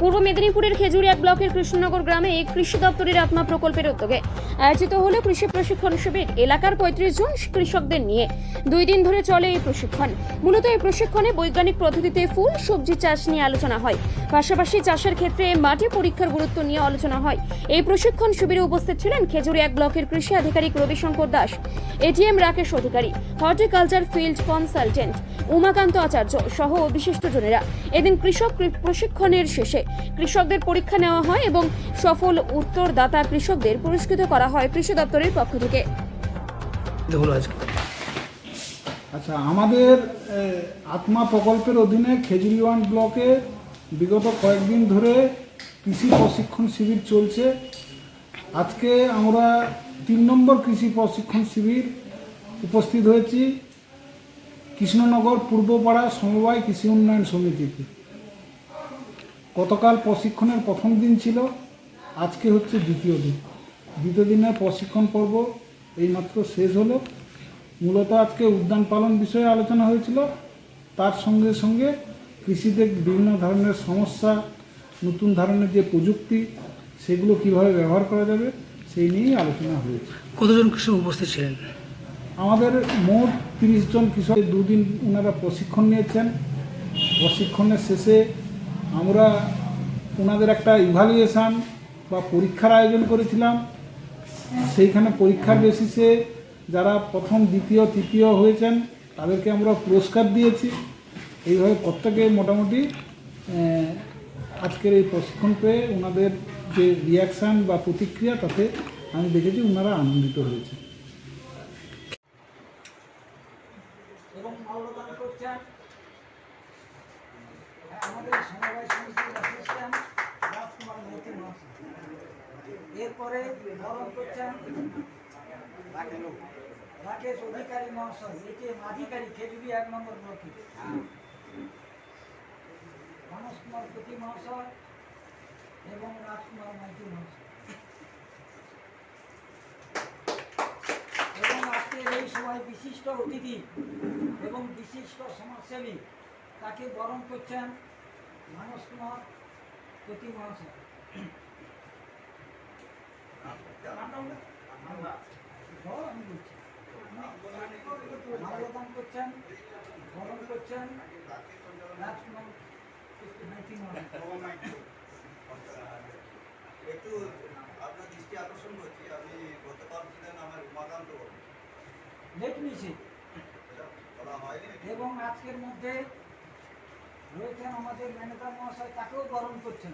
পূর্ব মেদিনীপুরের খেজুরিয়া ব্লকের কৃষ্ণনগর গ্রামে কৃষি দপ্তরের আত্মা প্রকল্পের উদ্যোগে আয়োজিত হলো কৃষি প্রশিক্ষণ শিবির। এলাকার ৩৫ জন কৃষকদের নিয়ে 2 দিন ধরে চলে এই প্রশিক্ষণ। মূলত এই প্রশিক্ষণে বৈজ্ঞানিক পদ্ধতিতে ফুল সবজি চাষ নিয়ে আলোচনা হয়, পাশাপাশি চাষের ক্ষেত্রে মাটি পরীক্ষার গুরুত্ব নিয়ে আলোচনা হয়। এই প্রশিক্ষণ শিবিরে উপস্থিত ছিলেন খেজুরিয়া ব্লকের কৃষি আধিকারিক রবিশঙ্কর দাস, এটিএম রাকেশ অধিকারী, হর্টিকালচার ফিল্ড কনসালটেন্ট উমাকান্ত আচার্য সহ বিশিষ্টজনেরা। এদিন কৃষক প্রশিক্ষণের শেষে কৃষকদের পরীক্ষা নেওয়া হয় এবং সফল উত্তরদাতা কৃষকদের পুরস্কৃত করা হয় কৃষি দপ্তরের পক্ষ থেকে। আচ্ছা, আমাদের আত্মা প্রকল্পের অধীনে খেজুরিয়া ব্লকে বিগত কয়েকদিন ধরে কৃষি প্রশিক্ষণ শিবির চলছে। আজকে আমরা 3 নম্বর কৃষি প্রশিক্ষণ শিবির উপস্থিত হয়েছি কৃষ্ণনগর পূর্বপাড়া সমবায় কৃষি উন্নয়ন সমিতিতে। গতকাল প্রশিক্ষণের প্রথম দিন ছিল, আজকে হচ্ছে দ্বিতীয় দিন। দ্বিতীয় দিনের প্রশিক্ষণ পর্ব এইমাত্র শেষ হলো। মূলত আজকে উদ্যান পালন বিষয়ে আলোচনা হয়েছিল, তার সঙ্গে সঙ্গে কৃষিতে বিভিন্ন ধরনের সমস্যা, নতুন ধরনের যে প্রযুক্তি সেগুলো কিভাবে ব্যবহার করা যাবে সেই নিয়েই আলোচনা হয়েছে। কতজন কৃষক উপস্থিত ছিলেন? আমাদের মোট 30 জন কৃষক 2 দিন ওনারা প্রশিক্ষণ নিয়েছেন। প্রশিক্ষণের শেষে আমরা ওনাদের একটা ইভ্যালুয়েশান বা পরীক্ষার আয়োজন করেছিলাম। সেইখানে পরীক্ষার বেসিসে যারা প্রথম, দ্বিতীয়, তৃতীয় হয়েছেন তাদেরকে আমরা পুরস্কার দিয়েছি। এইভাবে প্রত্যেকে মোটামুটি আজকের এই প্রশিক্ষণ পেয়ে ওনাদের যে রিয়াকশান বা প্রতিক্রিয়া, তাতে আমি দেখেছি ওনারা আনন্দিত হয়েছে। এবং মাল্যদান করছেন আমাদের সমবায় সমিতির অ্যাসিস্ট্যান্ট রাজকুমার মাইতি মহাশয়। এরপরে বরণ করছেন রাকেশ অধিকারী মহাশয়, এটিএম আধিকারী খেজুরি 1 নম্বর ব্লকে, মানস কুমার পতি মহাশয় এবং রাজকুমার মাইতি মহাশয়। এবং আজকের এই সময় বিশিষ্ট অতিথি এবং বিশিষ্ট সমাজসেবী তাকে বরণ করছেন মানস কুমার পতি মহাশয়। মাল্যদান করছেন, বরণ করছেন রাজকুমার মাইতি মহাশয়। একটু আপনার দৃষ্টি আকর্ষণ করছি, আপনি গতকাল ছিলেন আমার উমাকান্ত লেট মিছিল বলা হয়নি, এবং আজকের মধ্যে রয়েছেন আমাদের ম্যানেজার মহাশয়, তাকেও বরণ করছেন।